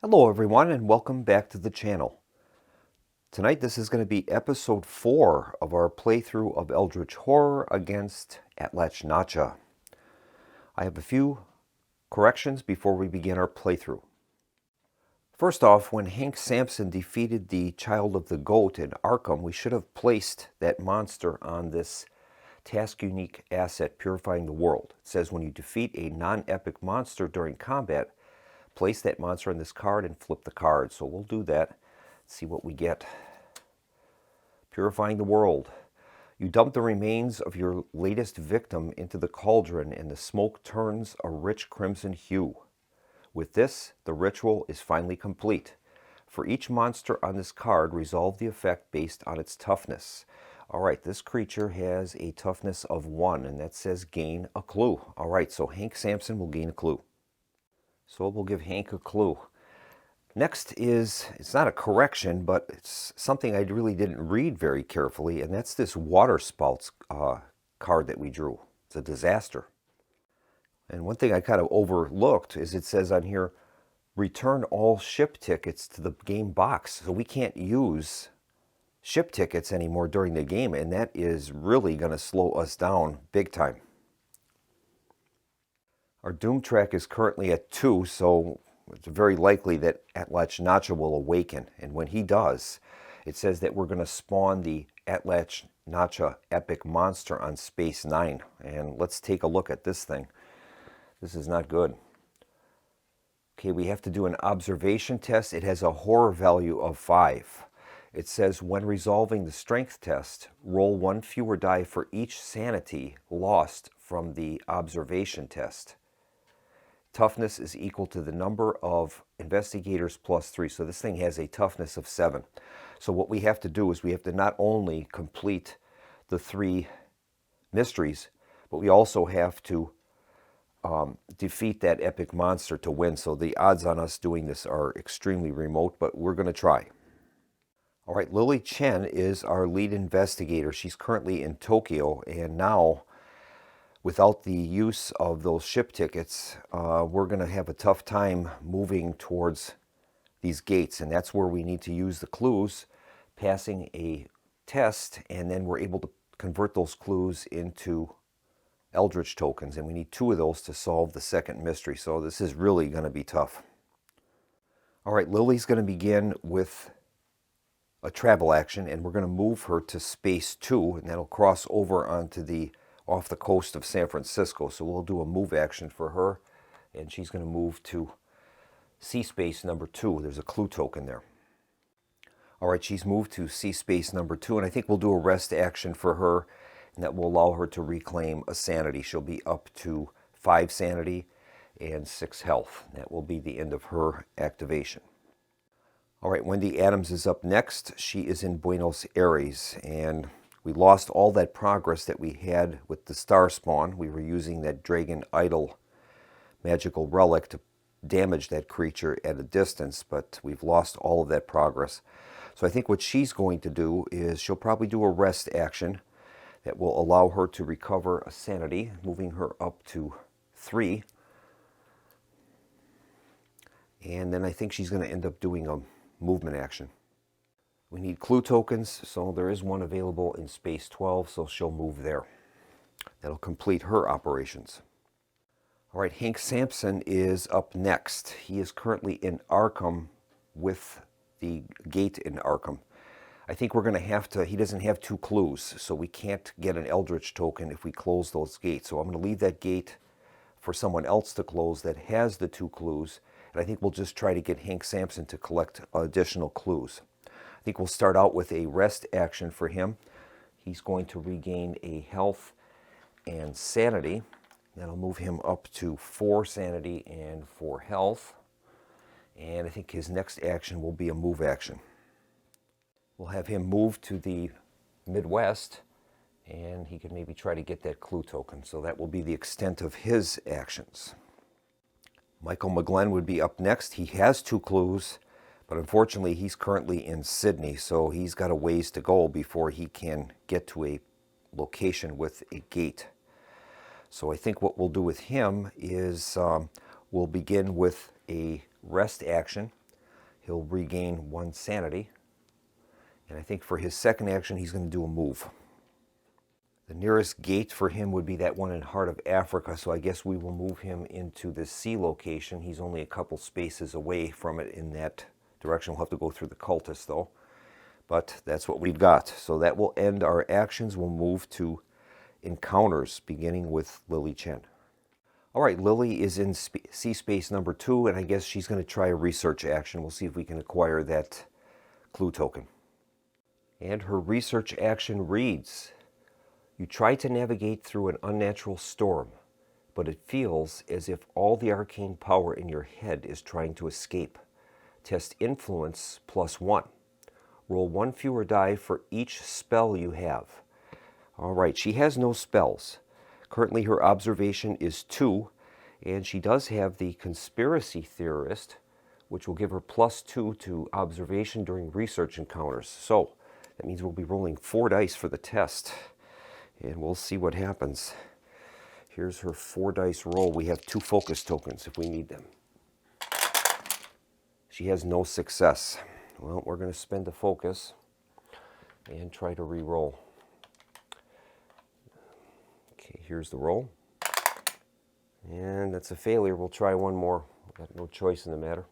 Hello everyone and welcome back to the channel. Tonight this is going to be episode 4 of our playthrough of Eldritch Horror against Atlach Nacha. I have a few corrections before we begin our playthrough. First off, when Hank Sampson defeated the Child of the Goat in Arkham, we should have placed that monster on this task unique asset, Purifying the World. It says when you defeat a non-epic monster during combat, place that monster on this card and flip the card. So we'll do that. See what we get. Purifying the World. You dump the remains of your latest victim into the cauldron and the smoke turns a rich crimson hue. With this, the ritual is finally complete. For each monster on this card, resolve the effect based on its toughness. Alright, this creature has a toughness of 1, and that says gain a clue. Alright, so Hank Sampson will gain a clue. So we'll give Hank a clue. Next is, it's not a correction, but it's something I really didn't read very carefully, and that's this water spouts card that we drew. It's a disaster. And one thing I kind of overlooked is it says on here, return all ship tickets to the game box. So we can't use ship tickets anymore during the game, and that is really going to slow us down big time. Our doom track is currently at 2, so it's very likely that Atlach Nacha will awaken. And when he does, it says that we're going to spawn the Atlach Nacha epic monster on space 9. And let's take a look at this thing. This is not good. Okay, we have to do an observation test. It has a horror value of 5. It says when resolving the strength test, roll 1 fewer die for each sanity lost from the observation test. Toughness is equal to the number of investigators plus 3. So this thing has a toughness of 7. So what we have to do is we have to not only complete the 3 mysteries, but we also have to defeat that epic monster to win. So the odds on us doing this are extremely remote, but we're going to try. All right, Lily Chen is our lead investigator. She's currently in Tokyo, and now without the use of those ship tickets, we're going to have a tough time moving towards these gates, and that's where we need to use the clues, passing a test, and then we're able to convert those clues into Eldritch tokens, and we need 2 of those to solve the second mystery, so this is really going to be tough. All right, Lily's going to begin with a travel action, and we're going to move her to space 2, and that'll cross over onto the off the coast of San Francisco. So we'll do a move action for her, and she's going to move to sea space number 2. There's a clue token there. All right, she's moved to sea space number 2, and I think we'll do a rest action for her, and that will allow her to reclaim a sanity. She'll be up to 5 sanity and 6 health. That will be the end of her activation. All right, Wendy Adams is up next. She is in Buenos Aires, and we lost all that progress that we had with the star spawn. We were using that dragon idol magical relic to damage that creature at a distance, but we've lost all of that progress. So I think what she's going to do is she'll probably do a rest action that will allow her to recover a sanity, moving her up to 3. And then I think she's going to end up doing a movement action. We need clue tokens, so there is one available in space 12, so she'll move there. That'll complete her operations. All right, Hank Sampson is up next. He is currently in Arkham with the gate in Arkham. I think we're going to have to, he doesn't have 2 clues, so we can't get an Eldritch token if we close those gates. So I'm going to leave that gate for someone else to close that has the 2 clues, and I think we'll just try to get Hank Sampson to collect additional clues. I think we'll start out with a rest action for him. He's going to regain a health and sanity. That'll move him up to 4 sanity and 4 health. And I think his next action will be a move action. We'll have him move to the Midwest, and he can maybe try to get that clue token. So that will be the extent of his actions. Michael McGlenn would be up next. He has 2 clues. But unfortunately, he's currently in Sydney, so he's got a ways to go before he can get to a location with a gate. So I think what we'll do with him is we'll begin with a rest action he'll regain 1 sanity. And I think for his second action, he's going to do a move. The nearest gate for him would be that one in Heart of Africa, so I guess we will move him into the C location. He's only a couple spaces away from it in that direction. We'll have to go through the cultist, though. But that's what we've got. So that will end our actions. We'll move to encounters, beginning with Lily Chen. All right, Lily is in C space number 2, and I guess she's going to try a research action. We'll see if we can acquire that clue token. And her research action reads, you try to navigate through an unnatural storm, but it feels as if all the arcane power in your head is trying to escape. Test influence +1. Roll 1 fewer die for each spell you have. All right, she has no spells. Currently her observation is 2, and she does have the conspiracy theorist, which will give her +2 to observation during research encounters. So that means we'll be rolling 4 dice for the test, and we'll see what happens. Here's her 4 dice roll. We have 2 focus tokens if we need them. She has no success. Well, we're going to spend a focus and try to re-roll. Okay, here's the roll. And that's a failure. We'll try one more. We've got no choice in the matter.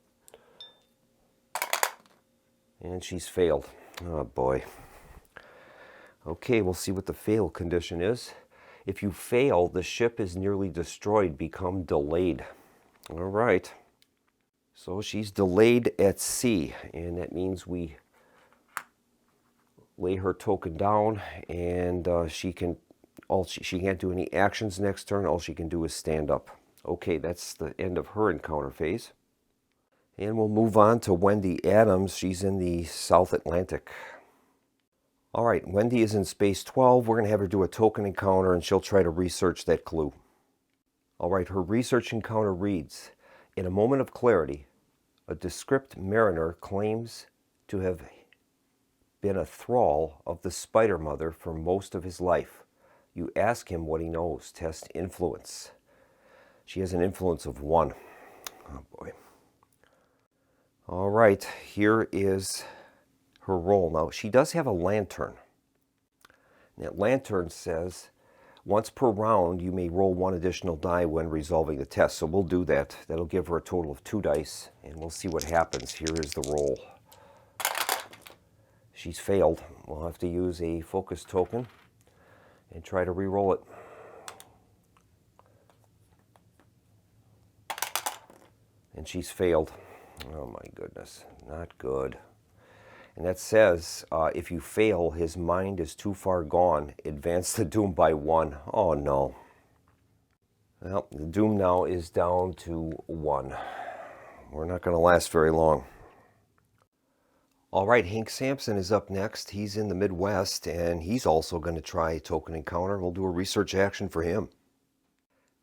And she's failed. Oh boy. Okay, we'll see what the fail condition is. If you fail, the ship is nearly destroyed. Become delayed. All right. So she's delayed at C, and that means we lay her token down, and she can't do any actions next turn. All she can do is stand up. Okay, that's the end of her encounter phase. And we'll move on to Wendy Adams. She's in the South Atlantic. All right, Wendy is in space 12. We're going to have her do a token encounter, and she'll try to research that clue. All right, her research encounter reads, in a moment of clarity, a descript mariner claims to have been a thrall of the Spider Mother for most of his life. You ask him what he knows. Test influence. She has an influence of 1. Oh boy. All right, here is her roll. Now, she does have a lantern. That lantern says, once per round, you may roll 1 additional die when resolving the test. So we'll do that. That'll give her a total of 2 dice, and we'll see what happens. Here is the roll. She's failed. We'll have to use a focus token and try to re-roll it. And she's failed. Oh my goodness, not good. And that says, if you fail, his mind is too far gone. Advance the doom by 1. Oh no. Well, the doom now is down to 1. We're not going to last very long. All right, Hank Sampson is up next. He's in the Midwest, and he's also going to try a token encounter. We'll do a research action for him.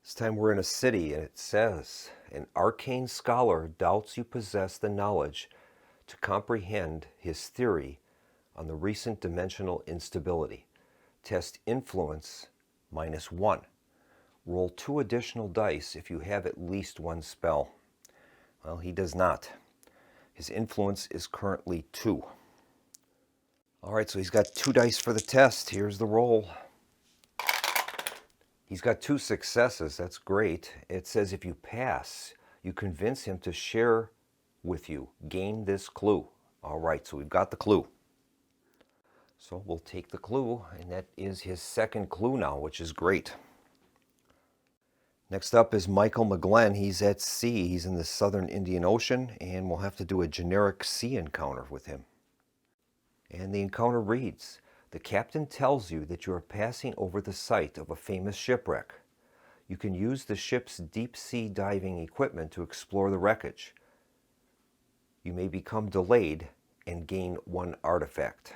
This time we're in a city, and it says, an arcane scholar doubts you possess the knowledge to comprehend his theory on the recent dimensional instability. Test influence -1. Roll 2 additional dice if you have at least 1 spell. Well, he does not. His influence is currently 2. All right, so he's got 2 dice for the test. Here's the roll. He's got 2 successes. That's great. It says if you pass, you convince him to share with you. Gain this clue. All right, so we've got the clue. So we'll take the clue, and that is his second clue now, which is great. Next up is Michael McGlenn. He's at sea. He's in the southern Indian Ocean, and we'll have to do a generic sea encounter with him. And the encounter reads, the captain tells you that you are passing over the site of a famous shipwreck. You can use the ship's deep-sea diving equipment to explore the wreckage. You may become delayed and gain 1 artifact.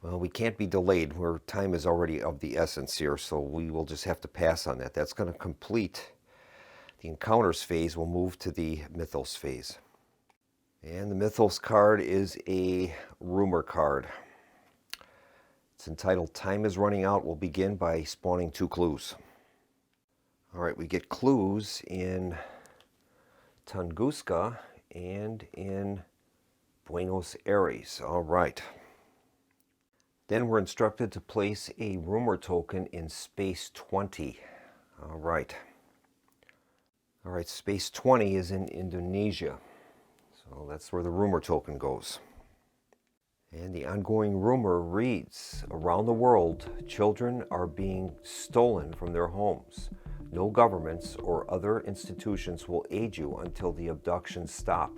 Well, we can't be delayed. Time is already of the essence here, so we will just have to pass on that. That's going to complete the encounters phase. We'll move to the Mythos phase. And the Mythos card is a rumor card. It's entitled Time is Running Out. We'll begin by spawning 2 clues. All right, we get clues in Tunguska and in Buenos Aires. All right. Then we're instructed to place a rumor token in space 20. All right. All right, space 20 is in Indonesia. So that's where the rumor token goes. And the ongoing rumor reads, around the world, children are being stolen from their homes. No governments or other institutions will aid you until the abductions stop.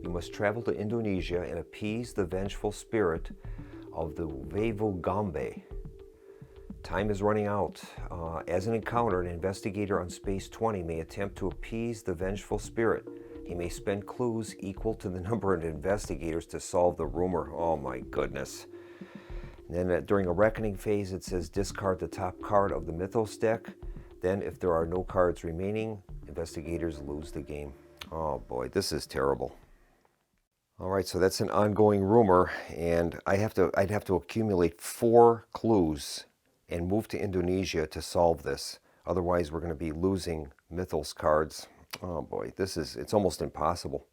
You must travel to Indonesia and appease the vengeful spirit of the Wevogambe. Time is running out. As an encounter, an investigator on Space 20 may attempt to appease the vengeful spirit. He may spend clues equal to the number of investigators to solve the rumor. Oh my goodness. And then during a reckoning phase, it says discard the top card of the Mythos deck. Then if there are no cards remaining, investigators lose the game. Oh boy, this is terrible. All right, so that's an ongoing rumor, and I'd have to accumulate 4 clues and move to Indonesia to solve this. Otherwise, we're going to be losing Mythos cards. Oh boy, it's almost impossible.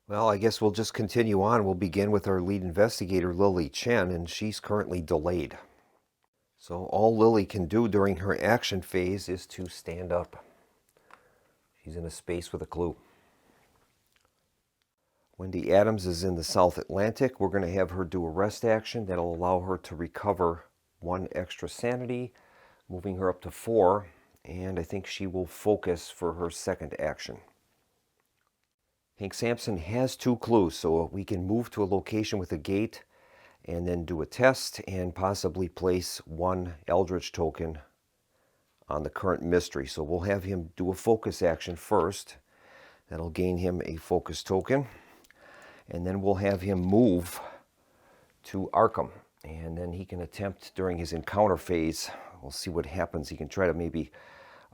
Well, I guess we'll just continue on. We'll begin with our lead investigator, Lily Chen, and she's currently delayed. So all Lily can do during her action phase is to stand up. She's in a space with a clue. Wendy Adams is in the South Atlantic. We're going to have her do a rest action that'll allow her to recover 1 extra sanity, moving her up to 4, and I think she will focus for her second action. Hank Sampson has 2 clues, so we can move to a location with a gate and then do a test and possibly place 1 Eldritch token on the current mystery. So we'll have him do a focus action first. That'll gain him a focus token. And then we'll have him move to Arkham. And then he can attempt during his encounter phase, we'll see what happens. He can try to maybe,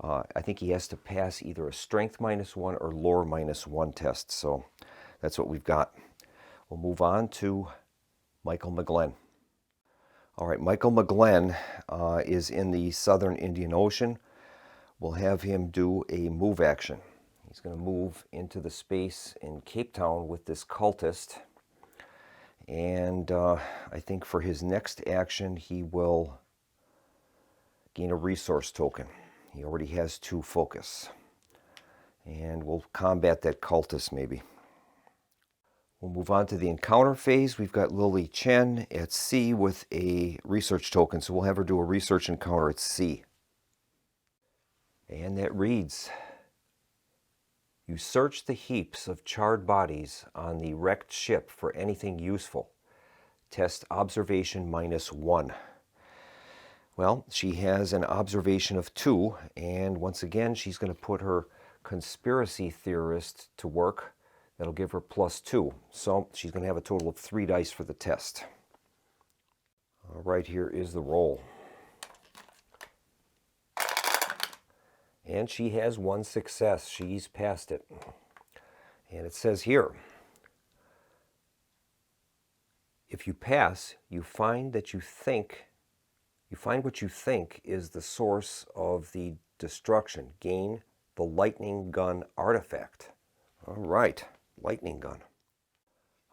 I think he has to pass either a strength -1 or lore -1 test. So that's what we've got. We'll move on to Michael McGlenn. All right, Michael McGlenn is in the southern Indian Ocean. We'll have him do a move action. He's going to move into the space in Cape Town with this cultist. And I think for his next action, he will gain a resource token. He already has 2 focus. And we'll combat that cultist maybe. We'll move on to the encounter phase. We've got Lily Chen at C with a research token. So we'll have her do a research encounter at C. And that reads, you search the heaps of charred bodies on the wrecked ship for anything useful. Test observation -1. Well, she has an observation of 2, and once again, she's going to put her conspiracy theorist to work. That'll give her +2. So she's going to have a total of 3 dice for the test. All right, here is the roll. And she has 1 success. She's passed it. And it says here, if you pass, you find what you think is the source of the destruction. Gain the lightning gun artifact. All right, lightning gun.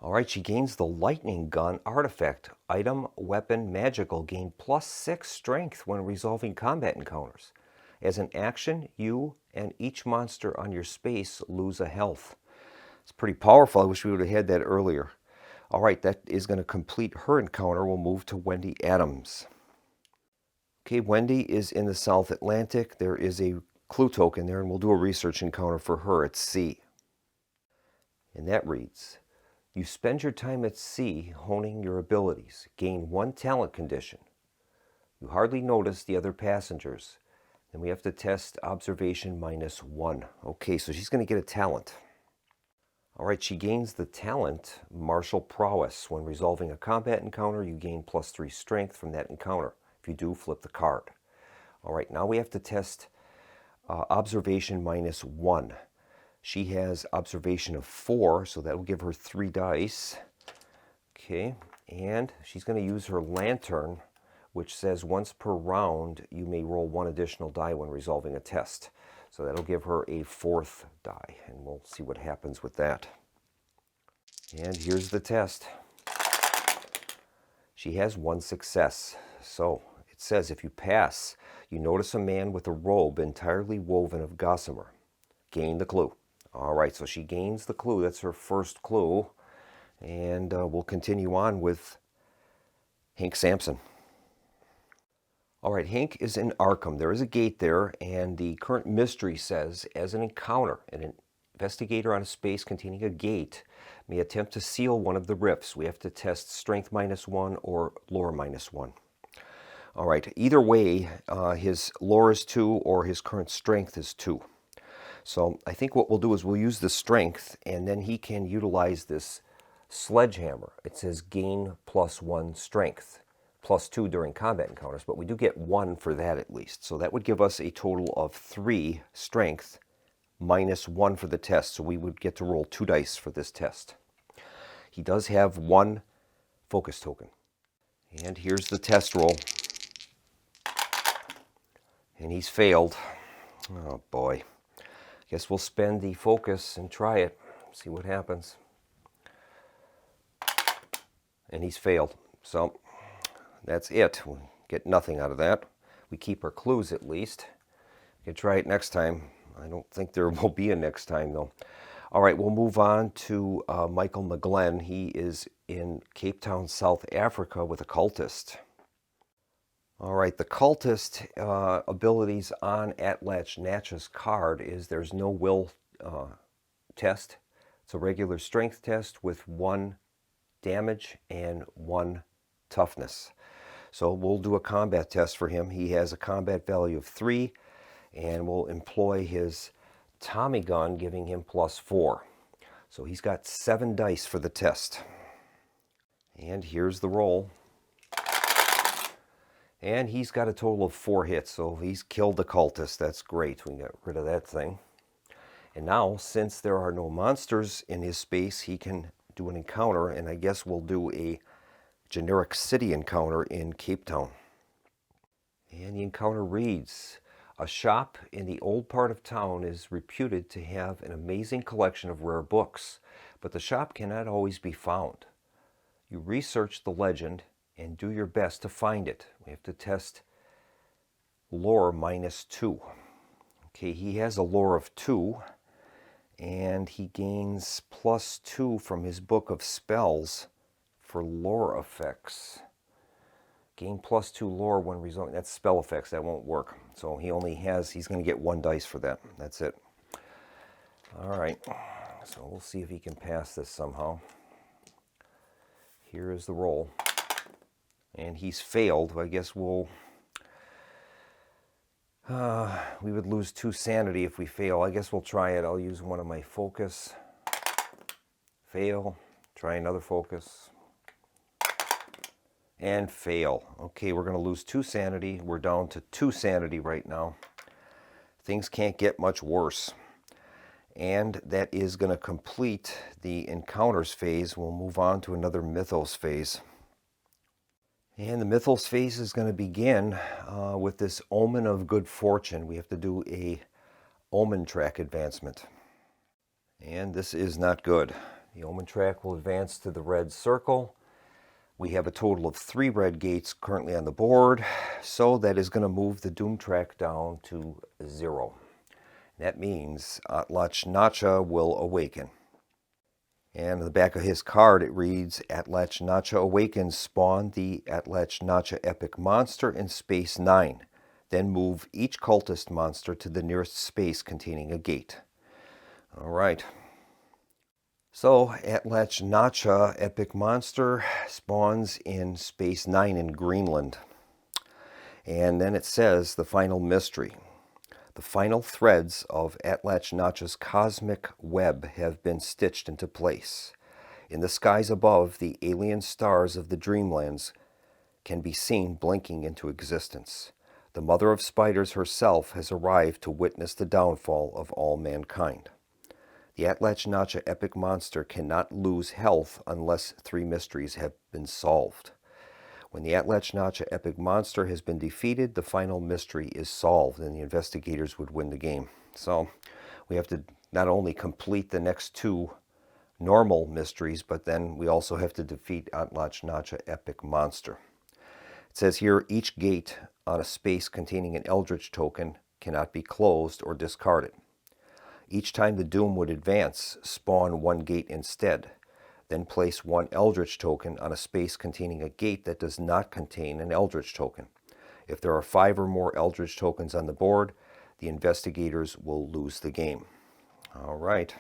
All right, she gains the lightning gun artifact. Item, weapon, magical. Gain +6 strength when resolving combat encounters. As an action, you and each monster on your space lose a health. It's pretty powerful. I wish we would have had that earlier. All right, that is going to complete her encounter. We'll move to Wendy Adams. Okay, Wendy is in the South Atlantic. There is a clue token there, and we'll do a research encounter for her at C. And that reads, you spend your time at sea honing your abilities. Gain 1 talent condition. You hardly notice the other passengers. Then we have to test observation -1. Okay, so she's going to get a talent. All right, she gains the talent martial prowess. When resolving a combat encounter, you gain +3 strength from that encounter. If you do, flip the card. All right, now we have to test observation -1. She has observation of 4, so that will give her 3 dice. Okay, and she's going to use her lantern, which says once per round, you may roll 1 additional die when resolving a test. So that'll give her a 4th die, and we'll see what happens with that. And here's the test. She has one success. So it says if you pass, you notice a man with a robe entirely woven of gossamer. Gain the clue. All right, so she gains the clue. That's her first clue. And we'll continue on with Hank Sampson. All right, Hank is in Arkham. There is a gate there, and the current mystery says, as an encounter, an investigator on a space containing a gate may attempt to seal one of the rifts. We have to test strength -1 or lore -1. All right, either way, his lore is 2 or his current strength is 2. So I think what we'll do is we'll use the strength, and then he can utilize this sledgehammer. It says gain +1 strength, +2 during combat encounters, but we do get 1 for that at least. So that would give us a total of 3 strength -1 for the test. So we would get to roll 2 dice for this test. He does have 1 focus token. And here's the test roll. And he's failed. Oh boy. Guess we'll spend the focus and try it. See what happens. And he's failed. So that's it. We get nothing out of that. We keep our clues at least. We can try it next time. I don't think there will be a next time though. All right, we'll move on to Michael McGlenn. He is in Cape Town, South Africa with a cultist. All right, the cultist abilities on Atlach Nacha's card is there's no will test. It's a regular strength test with 1 damage and 1 toughness. So we'll do a combat test for him. He has a combat value of 3, and we'll employ his Tommy gun, giving him +4. So he's got 7 dice for the test. And here's the roll. And he's got a total of 4 hits, so he's killed the cultist. That's great. We got rid of that thing. And now, since there are no monsters in his space, he can do an encounter, and I guess we'll do a generic city encounter in Cape Town. And the encounter reads, a shop in the old part of town is reputed to have an amazing collection of rare books, but the shop cannot always be found. You research the legend and do your best to find it. We have to test lore -2. Okay, he has a lore of 2, and he gains +2 from his book of spells for lore effects. Gain +2 lore when resolving. That's spell effects. That won't work. So he's going to get 1 dice for that. That's it. All right. So we'll see if he can pass this somehow. Here is the roll. And he's failed. I guess we would lose 2 sanity if we fail. I guess we'll try it. I'll use 1 of my focus. Fail. Try another focus. And fail. Okay, we're going to lose 2 sanity. We're down to 2 sanity right now. Things can't get much worse. And that is going to complete the encounters phase. We'll move on to another Mythos phase. And the Mythos phase is going to begin with this Omen of Good Fortune. We have to do a Omen track advancement. And this is not good. The Omen track will advance to the red circle. We have a total of 3 red gates currently on the board, so that is going to move the Doom track down to 0. That means Atlach Nacha will awaken. And on the back of his card it reads, Atlach Nacha awakens, spawn the Atlach Nacha epic monster in space 9. Then move each cultist monster to the nearest space containing a gate. All right. So, Atlach Nacha epic monster spawns in space 9 in Greenland. And then it says the final mystery. The final threads of Atlach Nacha's cosmic web have been stitched into place. In the skies above, the alien stars of the Dreamlands can be seen blinking into existence. The Mother of Spiders herself has arrived to witness the downfall of all mankind. The Atlach Nacha epic monster cannot lose health unless 3 mysteries have been solved. When the Atlach Nacha epic monster has been defeated, the final mystery is solved and the investigators would win the game. So we have to not only complete the next 2 normal mysteries, but then we also have to defeat Atlach Nacha epic monster. It says here, each gate on a space containing an Eldritch token cannot be closed or discarded. Each time the Doom would advance, spawn one gate instead. Then place one Eldritch token on a space containing a gate that does not contain an Eldritch token. If there are 5 or more Eldritch tokens on the board, the investigators will lose the game. All right.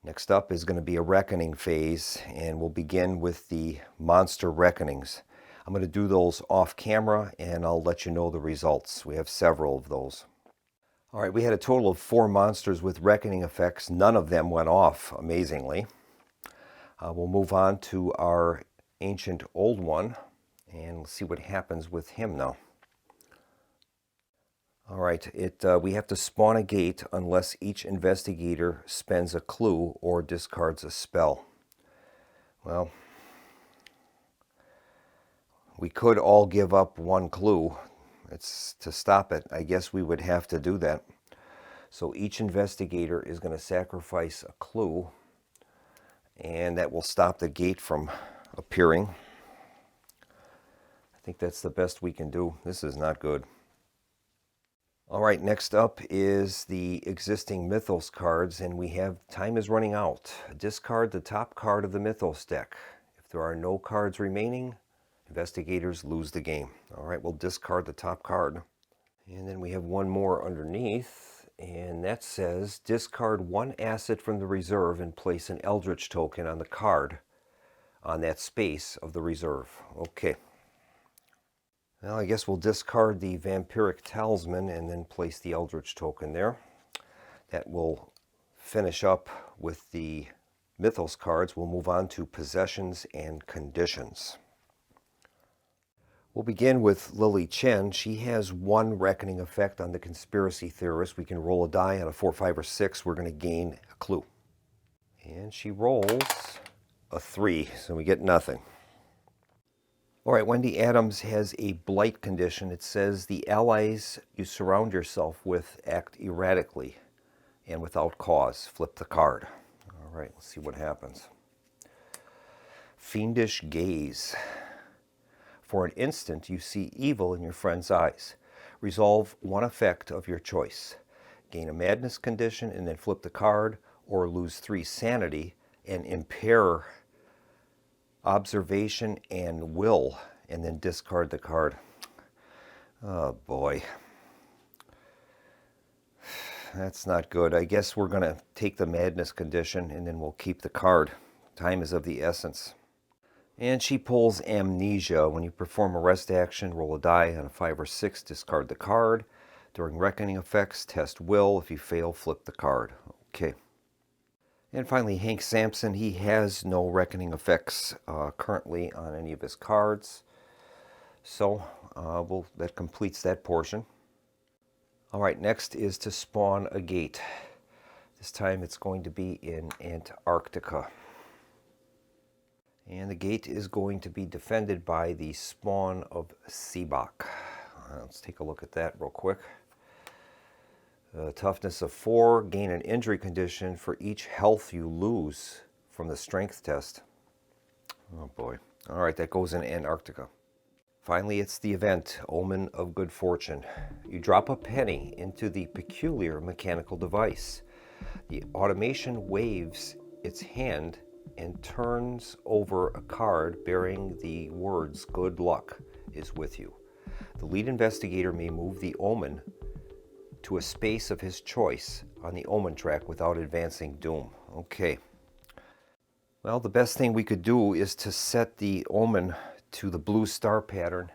Next up is going to be a reckoning phase, and we'll begin with the monster reckonings. I'm going to do those off camera, and I'll let you know the results. We have several of those. All right, we had a total of 4 monsters with reckoning effects. None of them went off, amazingly. We'll move on to our ancient old one, and see what happens with him now. All right, we have to spawn a gate unless each investigator spends a clue or discards a spell. Well, we could all give up one clue. It's to stop it. I guess we would have to do that. So each investigator is going to sacrifice a clue, and that will stop the gate from appearing. I think that's the best we can do. This is not good. All right, next up is the existing Mythos cards, and we have time is running out. Discard the top card of the Mythos deck. If there are no cards remaining, investigators lose the game. All right, we'll discard the top card. And then we have one more underneath, and that says discard one asset from the reserve and place an Eldritch token on the card on that space of the reserve. Okay. Well, I guess we'll discard the Vampiric Talisman and then place the Eldritch token there. That will finish up with the Mythos cards. We'll move on to Possessions and Conditions. We'll begin with Lily Chen. She has 1 reckoning effect on the Conspiracy Theorist. We can roll a die on a 4, 5, or 6. We're going to gain a clue. And she rolls a 3, so we get nothing. All right, Wendy Adams has a blight condition. It says the allies you surround yourself with act erratically and without cause. Flip the card. All right, let's see what happens. Fiendish Gaze. For an instant, you see evil in your friend's eyes. Resolve one effect of your choice. Gain a madness condition and then flip the card, or lose 3 sanity and impair observation and will, and then discard the card. Oh boy. That's not good. I guess we're going to take the madness condition and then we'll keep the card. Time is of the essence. And she pulls Amnesia. When you perform a rest action, roll a die on a 5 or 6, discard the card. During reckoning effects, test will. If you fail, flip the card. Okay. And finally, Hank Sampson. He has no reckoning effects currently on any of his cards. So that completes that portion. All right, next is to spawn a gate. This time it's going to be in Antarctica. And the gate is going to be defended by the spawn of Seabach. Let's take a look at that real quick. Toughness of 4, gain an injury condition for each health you lose from the strength test. Oh boy. All right, that goes in Antarctica. Finally, it's the event, Omen of Good Fortune. You drop a penny into the peculiar mechanical device. The automation waves its hand and turns over a card bearing the words, "Good luck is with you." The lead investigator may move the omen to a space of his choice on the omen track without advancing doom. Okay. Well, the best thing we could do is to set the omen to the blue star pattern,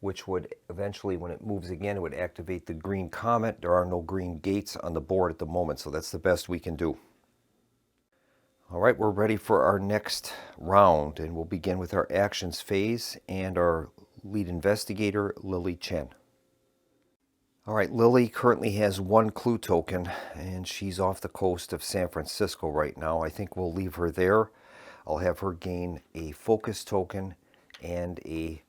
which would eventually, when it moves again, it would activate the green comet. There are no green gates on the board at the moment, so that's the best we can do. All right, we're ready for our next round, and we'll begin with our actions phase and our lead investigator, Lily Chen. All right, Lily currently has 1 clue token, and she's off the coast of San Francisco right now. I think we'll leave her there. I'll have her gain a focus token and a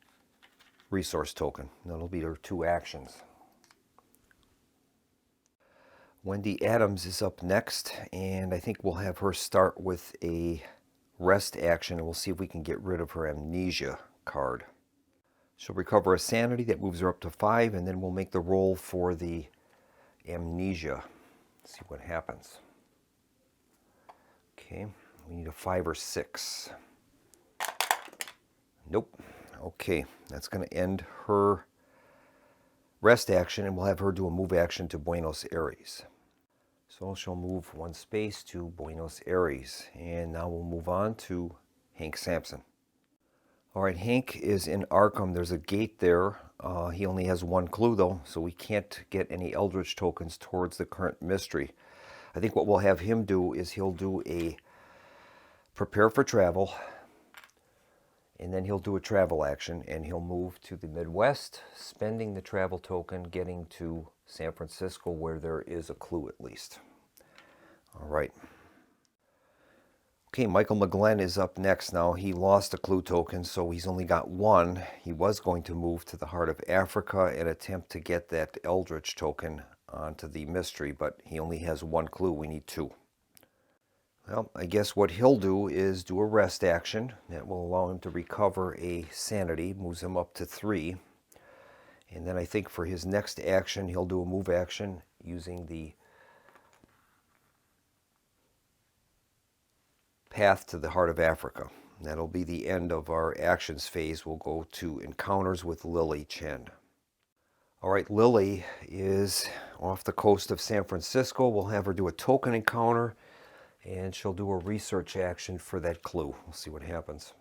resource token. That'll be her 2 actions. Wendy Adams is up next, and I think we'll have her start with a rest action, and we'll see if we can get rid of her amnesia card. She'll recover a sanity that moves her up to 5, and then we'll make the roll for the amnesia. See what happens. Okay, we need a 5 or 6. Nope. Okay, that's going to end her rest action, and we'll have her do a move action to Buenos Aires. So she'll move 1 space to Buenos Aires, and now we'll move on to Hank Sampson. All right, Hank is in Arkham. There's a gate there. He only has 1 clue though, so we can't get any Eldritch tokens towards the current mystery. I think what we'll have him do is he'll do a prepare for travel, and then he'll do a travel action, and he'll move to the Midwest, spending the travel token, getting to San Francisco where there is a clue at least. All right. Okay, Michael McGlenn is up next now. He lost a clue token, so he's only got 1. He was going to move to the heart of Africa and attempt to get that Eldritch token onto the mystery, but he only has 1 clue. We need 2. Well, I guess what he'll do is do a rest action that will allow him to recover a sanity, moves him up to 3. And then I think for his next action, he'll do a move action using the path to the heart of Africa. That'll be the end of our actions phase. We'll go to encounters with Lily Chen. All right, Lily is off the coast of San Francisco. We'll have her do a token encounter, and she'll do a research action for that clue. We'll see what happens.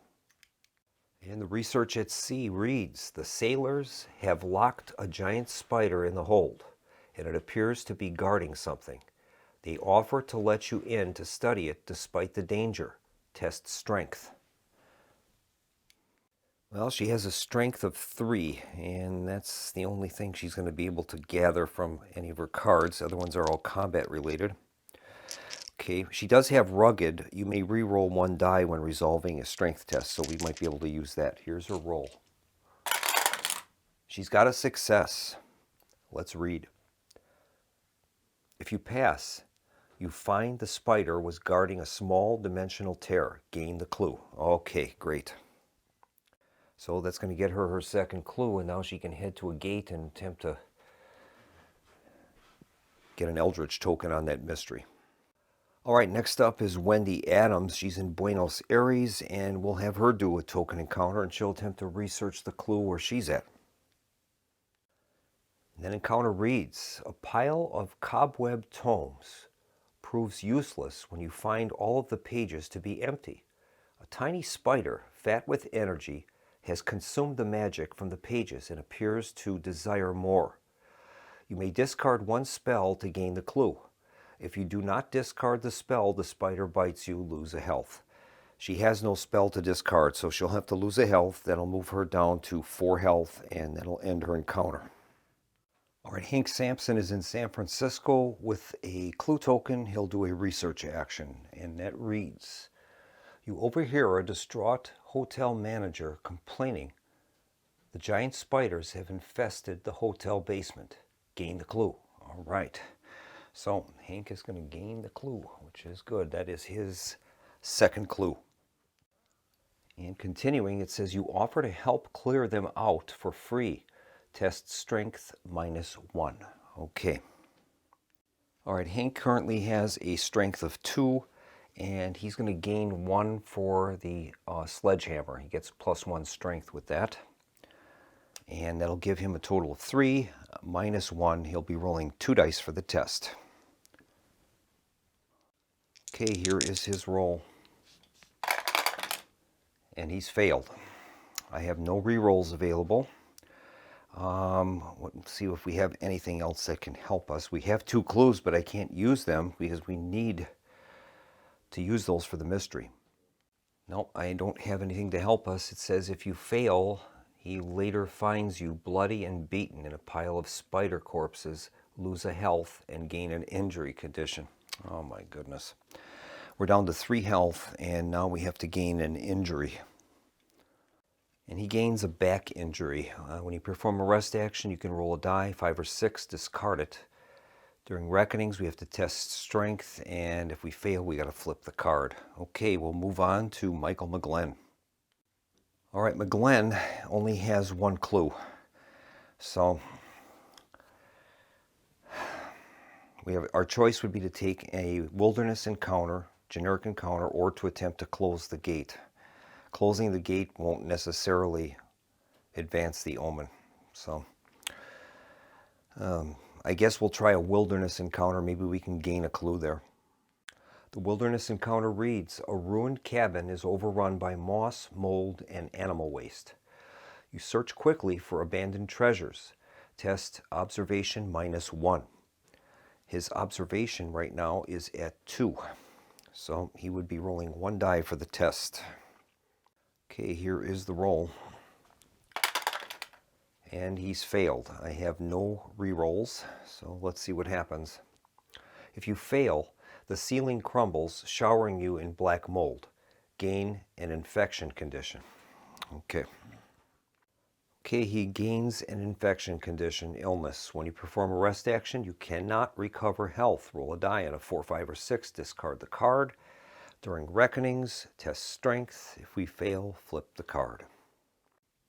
And the research at sea reads, the sailors have locked a giant spider in the hold, and it appears to be guarding something. They offer to let you in to study it despite the danger. Test strength. Well, she has a strength of 3, and that's the only thing she's going to be able to gather from any of her cards. The other ones are all combat related. Okay, she does have rugged. You may re-roll 1 die when resolving a strength test, so we might be able to use that. Here's her roll. She's got a success. Let's read. If you pass, you find the spider was guarding a small dimensional tear. Gain the clue. Okay, great. So that's going to get her her 2nd clue, and now she can head to a gate and attempt to get an Eldritch token on that mystery. All right, next up is Wendy Adams. She's in Buenos Aires, and we'll have her do a token encounter, and she'll attempt to research the clue where she's at. And then encounter reads, a pile of cobweb tomes proves useless when you find all of the pages to be empty. A tiny spider, fat with energy, has consumed the magic from the pages and appears to desire more. You may discard 1 spell to gain the clue. If you do not discard the spell, the spider bites you, lose a health. She has no spell to discard, so she'll have to lose a health. That'll move her down to 4 health, and that'll end her encounter. All right, Hank Sampson is in San Francisco with a clue token. He'll do a research action, and that reads, you overhear a distraught hotel manager complaining the giant spiders have infested the hotel basement. Gain the clue. All right. So Hank is going to gain the clue, which is good. That is his 2nd clue. And continuing, it says you offer to help clear them out for free. Test strength -1. Okay. All right, Hank currently has a strength of 2, and he's going to gain 1 for the sledgehammer. He gets +1 strength with that. And that'll give him a total of 3, -1. He'll be rolling 2 dice for the test. Okay, here is his roll. And he's failed. I have no re-rolls available. Let's see if we have anything else that can help us. We have 2 clues, but I can't use them because we need to use those for the mystery. No, I don't have anything to help us. It says if you fail, he later finds you bloody and beaten in a pile of spider corpses, lose a health, and gain an injury condition. Oh my goodness. We're down to 3 health, and now we have to gain an injury. And he gains a back injury. When you perform a rest action, you can roll a die, 5 or 6, discard it During reckonings, we have to test strength, and if we fail, we got to flip the card. Okay, we'll move on to Michael McGlenn. All right, McGlenn only has one clue. So we have our choice would be to take a wilderness encounter, generic encounter, or to attempt to close the gate. Closing the gate won't necessarily advance the omen. So I guess we'll try a wilderness encounter. Maybe we can gain a clue there. The wilderness encounter reads, a ruined cabin is overrun by moss, mold, and animal waste. You search quickly for abandoned treasures. Test observation -1. His observation right now is at 2. So he would be rolling 1 die for the test. Okay, here is the roll. And he's failed. I have no re-rolls, so let's see what happens. If you fail, the ceiling crumbles, showering you in black mold. Gain an infection condition. Okay. Okay, he gains an infection condition, illness. When you perform a rest action, you cannot recover health. Roll a die on a 4, 5, or 6. Discard the card. During reckonings, test strength. If we fail, flip the card.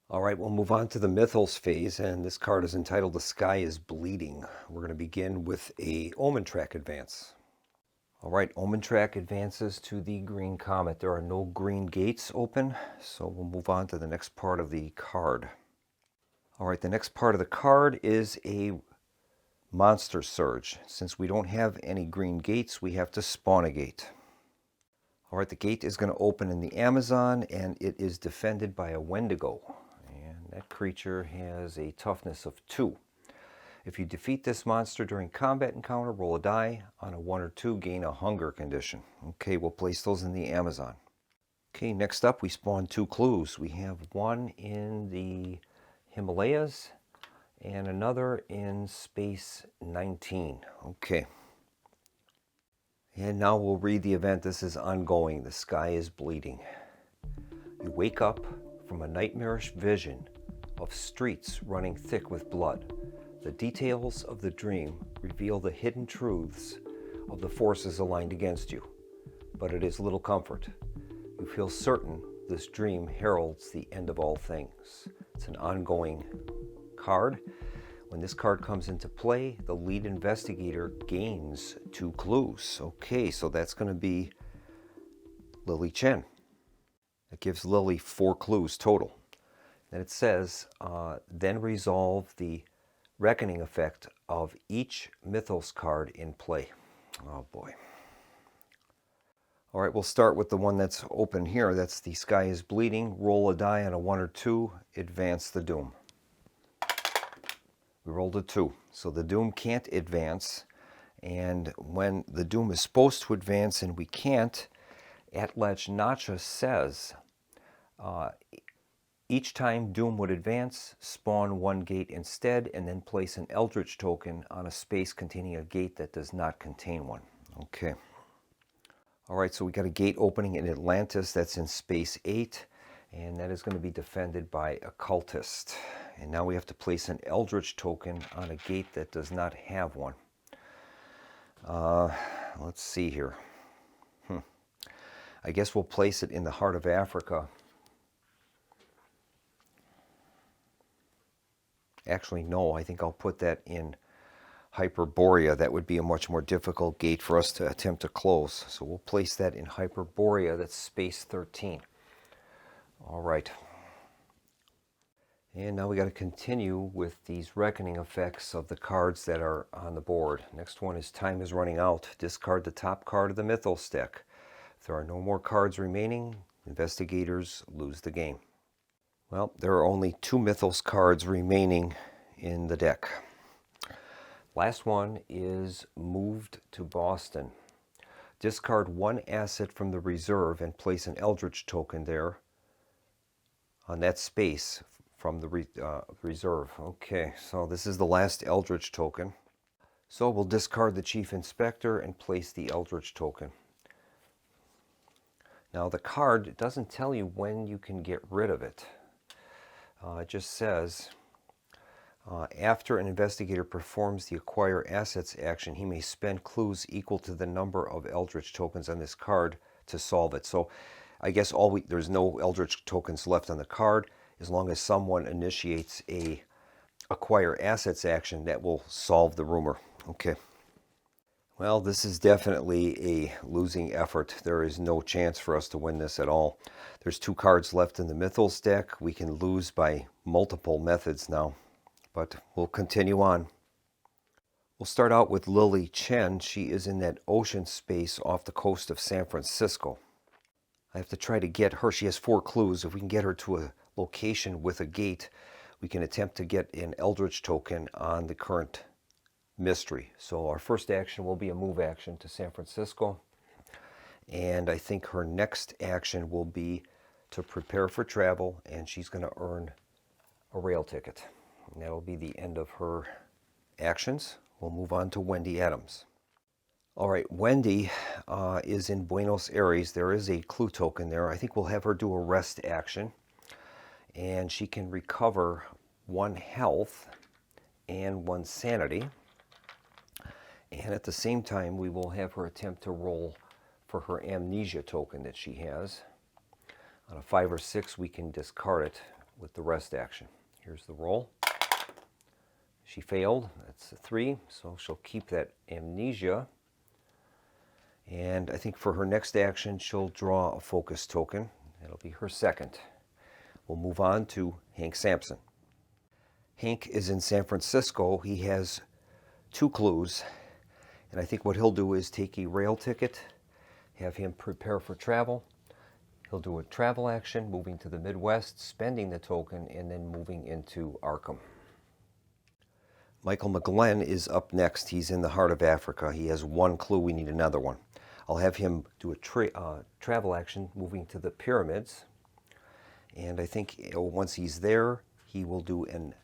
All right, we'll move on to the Mythos phase, and this card is entitled The Sky is Bleeding. We're going to begin with a Omen Track advance. All right, Omen Track advances to the green comet. There are no green gates open, so we'll move on to the next part of the card. All right, the next part of the card is a monster surge. Since we don't have any green gates, we have to spawn a gate. All right, the gate is going to open in the Amazon, and it is defended by a Wendigo. And that creature has a toughness of 2. If you defeat this monster during combat encounter, roll a die. On a 1 or 2, gain a hunger condition. Okay, we'll place those in the Amazon. Okay, next up we spawn 2 clues. We have one in the Himalayas and another in space 19. Okay. And now we'll read the event. This is ongoing. The sky is bleeding. You wake up from a nightmarish vision of streets running thick with blood. The details of the dream reveal the hidden truths of the forces aligned against you, but it is little comfort. You feel certain this dream heralds the end of all things. It's an ongoing card. When this card comes into play, the lead investigator gains 2 clues. Okay, so that's going to be Lily Chen. That gives Lily 4 clues total. Then it says, then resolve the reckoning effect of each Mythos card in play. Oh boy. All right, we'll start with the one that's open here. That's The Sky is Bleeding. Roll a die on a 1 or 2. Advance the Doom. We rolled a 2. So the Doom can't advance. And when the Doom is supposed to advance and we can't, Atlach Nacha says, each time Doom would advance, spawn 1 gate instead, and then place an Eldritch token on a space containing a gate that does not contain one. Okay. All right, so we got a gate opening in Atlantis that's in space 8, and that is going to be defended by a cultist. And now we have to place an Eldritch token on a gate that does not have one. Let's see here. I guess we'll place it in the heart of Africa. Actually, no, I think I'll put that in Hyperborea. That would be a much more difficult gate for us to attempt to close. So we'll place that in Hyperborea. That's space 13. All right. And now we got to continue with these reckoning effects of the cards that are on the board. Next one is Time is Running Out. Discard the top card of the Mythos deck. If there are no more cards remaining, investigators lose the game. Well, there are only 2 Mythos cards remaining in the deck. Last one is Moved to Boston. Discard 1 asset from the reserve and place an Eldritch token there on that space from the reserve. Okay, so this is the last Eldritch token. So we'll discard the Chief Inspector and place the Eldritch token. Now the card doesn't tell you when you can get rid of it. It just says After an investigator performs the acquire assets action, he may spend clues equal to the number of Eldritch tokens on this card to solve it. So I guess there's no Eldritch tokens left on the card. As long as someone initiates a acquire assets action, that will solve the rumor. Okay. Well, this is definitely a losing effort. There is no chance for us to win this at all. There's 2 cards left in the Mythos deck. We can lose by multiple methods now, but we'll continue on. We'll start out with Lily Chen. She is in that ocean space off the coast of San Francisco. I have to try to get her. She has 4 clues. If we can get her to a location with a gate, we can attempt to get an Eldritch token on the current mystery. So our first action will be a move action to San Francisco. And I think her next action will be to prepare for travel, and she's going to earn a rail ticket. And that will be the end of her actions. We'll move on to Wendy Adams. All right, Wendy is in Buenos Aires. There is a clue token there. I think we'll have her do a rest action, and she can recover 1 health and 1 sanity. And at the same time, we will have her attempt to roll for her amnesia token that she has. On a 5 or 6, we can discard it with the rest action. Here's the roll. She failed. That's a 3, so she'll keep that amnesia. And I think for her next action, she'll draw a focus token. That'll be her second. We'll move on to Hank Sampson. Hank is in San Francisco. He has 2 clues. And I think what he'll do is take a rail ticket, have him prepare for travel. He'll do a travel action, moving to the Midwest, spending the token, and then moving into Arkham. Michael McGlenn is up next. He's in the heart of Africa. He has 1 clue. We need another one. I'll have him do a travel action, moving to the pyramids. And I think once he's there, he will do an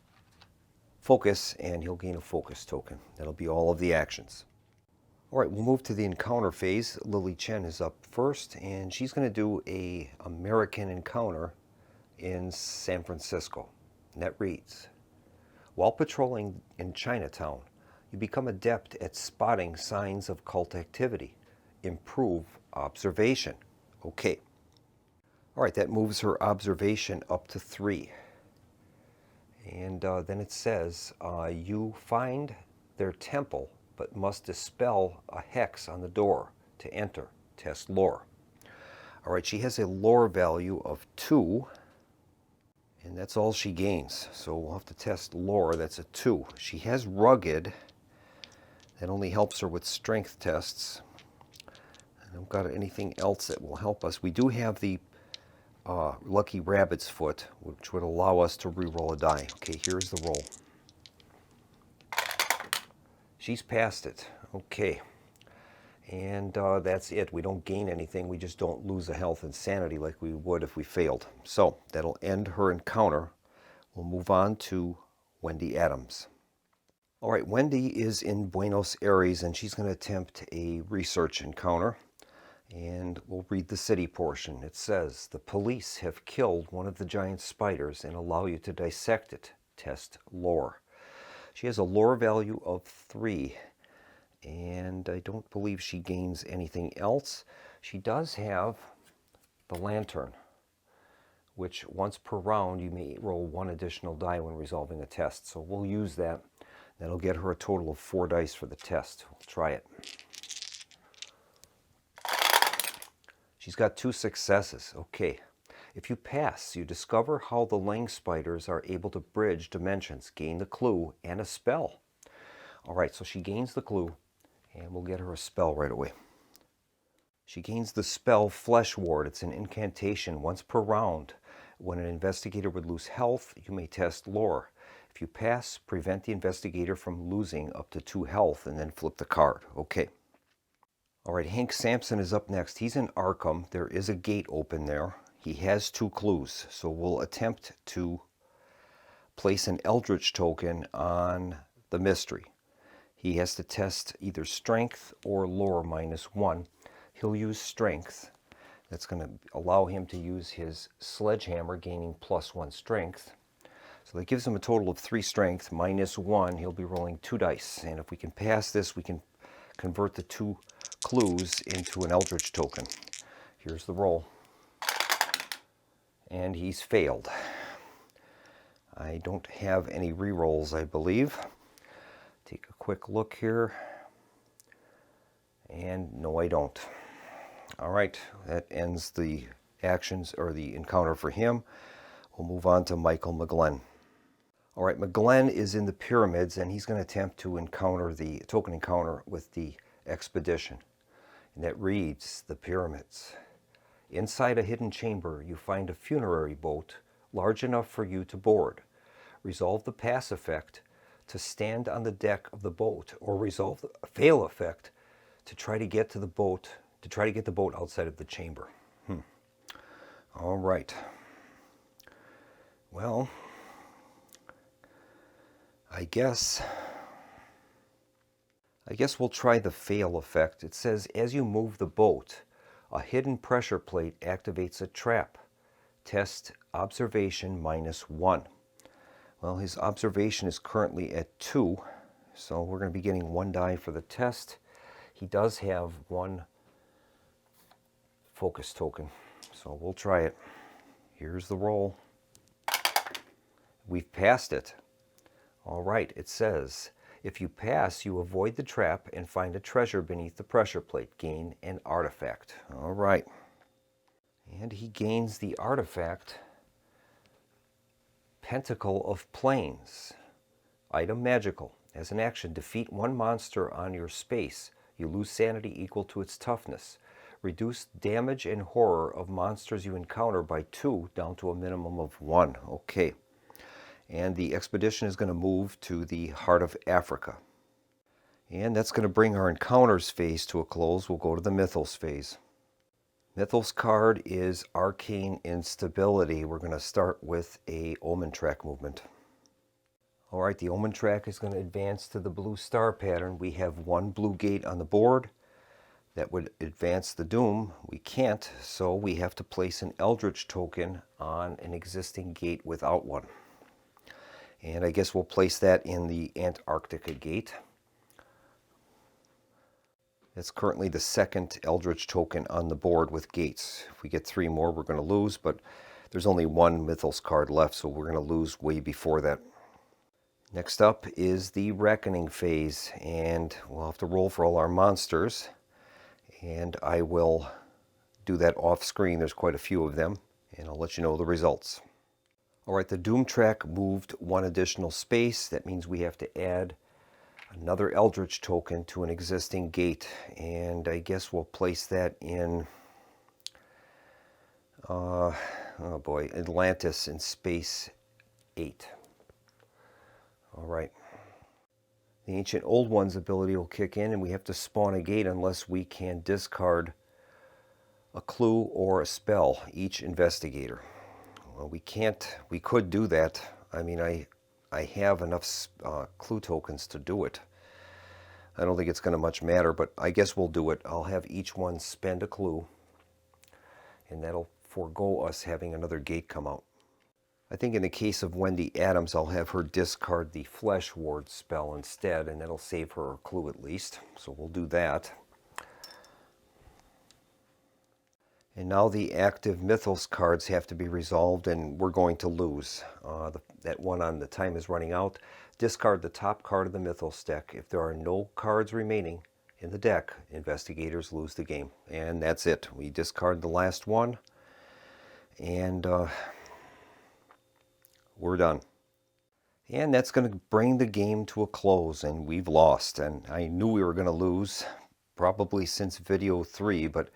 focus, and he'll gain a focus token. That'll be all of the actions. All right, we'll move to the encounter phase. Lily Chen is up first, and she's going to do a American encounter in San Francisco. And that reads, while patrolling in Chinatown, you become adept at spotting signs of cult activity. Improve observation. Okay. All right, that moves her observation up to 3. And then it says, you find their temple, but must dispel a hex on the door to enter. Test lore. All right, she has a lore value of 2, and that's all she gains. So we'll have to test lore. That's a 2. She has rugged. That only helps her with strength tests. I don't got anything else that will help us. We do have the Lucky Rabbit's Foot, which would allow us to re-roll a die. Okay, here's the roll. She's passed it. Okay. And that's it. We don't gain anything. We just don't lose a health and sanity like we would if we failed. So that'll end her encounter. We'll move on to Wendy Adams. All right, Wendy is in Buenos Aires, and she's going to attempt a research encounter. And we'll read the city portion. It says, the police have killed one of the giant spiders and allow you to dissect it. Test lore. She has a lore value of 3, and I don't believe she gains anything else. She does have the lantern, which once per round you may roll 1 additional die when resolving a test. So we'll use that. That'll get her a total of 4 dice for the test. We'll try it. She's got 2 successes. Okay. If you pass, you discover how the Lang spiders are able to bridge dimensions, gain the clue, and a spell. All right, so she gains the clue, and we'll get her a spell right away. She gains the spell Flesh Ward. It's an incantation once per round. When an investigator would lose health, you may test lore. If you pass, prevent the investigator from losing up to 2 health, and then flip the card. Okay. All right, Hank Sampson is up next. He's in Arkham. There is a gate open there. He has 2 clues, so we'll attempt to place an Eldritch token on the mystery. He has to test either strength or lore -1. He'll use strength. That's going to allow him to use his sledgehammer, gaining +1 strength. So that gives him a total of 3 strength, -1. He'll be rolling 2 dice. And if we can pass this, we can convert the 2 clues into an Eldritch token. Here's the roll. And he's failed. I don't have any rerolls, I believe. Take a quick look here. And no, I don't. All right, that ends the actions or the encounter for him. We'll move on to Michael McGlenn. All right, McGlenn is in the pyramids, and he's going to attempt to encounter the token encounter with the expedition. And that reads, the pyramids. Inside a hidden chamber, you find a funerary boat large enough for you to board. Resolve the pass effect to stand on the deck of the boat, or resolve the fail effect to try to get the boat outside of the chamber. All right. Well, I guess we'll try the fail effect. It says, as you move the boat, a hidden pressure plate activates a trap. Test observation -1. Well, his observation is currently at 2, so we're going to be getting 1 die for the test. He does have 1 focus token, so we'll try it. Here's the roll. We've passed it. All right, it says, if you pass, you avoid the trap and find a treasure beneath the pressure plate. Gain an artifact. All right. And he gains the artifact, Pentacle of Planes. Item magical. As an action, defeat 1 monster on your space. You lose sanity equal to its toughness. Reduce damage and horror of monsters you encounter by 2 down to a minimum of 1. Okay. And the expedition is going to move to the heart of Africa. And that's going to bring our encounters phase to a close. We'll go to the Mythos phase. Mythos card is Arcane Instability. We're going to start with a Omen track movement. All right, the Omen track is going to advance to the blue star pattern. We have 1 blue gate on the board. That would advance the doom. We can't, so we have to place an Eldritch token on an existing gate without one. And I guess we'll place that in the Antarctica gate. That's currently the 2nd Eldritch token on the board with gates. If we get 3 more, we're going to lose, but there's only 1 Mythos card left, so we're going to lose way before that. Next up is the Reckoning phase, and we'll have to roll for all our monsters. And I will do that off screen. There's quite a few of them, and I'll let you know the results. All right, the Doom track moved 1 additional space. That means we have to add another Eldritch token to an existing gate. And I guess we'll place that in, Atlantis in space 8. All right. The Ancient Old One's ability will kick in, and we have to spawn a gate unless we can discard a clue or a spell, each Investigator. Well, we can't. We could do that. I mean, I have enough clue tokens to do it. I don't think it's going to much matter, but I guess we'll do it. I'll have each one spend a clue, and that'll forego us having another gate come out. I think in the case of Wendy Adams, I'll have her discard the Flesh Ward spell instead, and that'll save her a clue at least. So we'll do that. And now the active Mythos cards have to be resolved, and we're going to lose. That one on the time is running out. Discard the top card of the Mythos deck. If there are no cards remaining in the deck, Investigators lose the game. And that's it. We discard the last one, and we're done. And that's going to bring the game to a close, and we've lost. And I knew we were going to lose, probably since video 3, but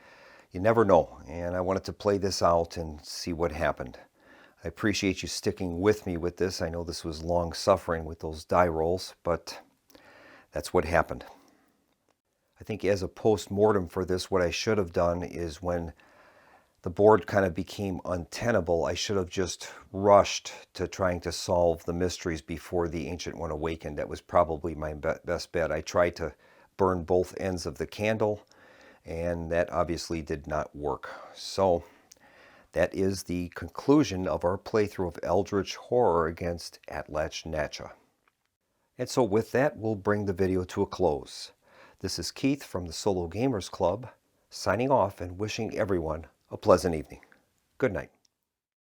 you never know, and I wanted to play this out and see what happened. I appreciate you sticking with me with this. I know this was long suffering with those die rolls, but that's what happened. I think as a post-mortem for this, what I should have done is when the board kind of became untenable, I should have just rushed to trying to solve the mysteries before the Ancient One awakened. That was probably my best bet. I tried to burn both ends of the candle, and that obviously did not work. So That is the conclusion of our playthrough of Eldritch Horror against Atlach Nacha. And so with that, we'll bring the video to a close. This is Keith from the Solo Gamers Club, signing off and wishing everyone a pleasant evening. Good night.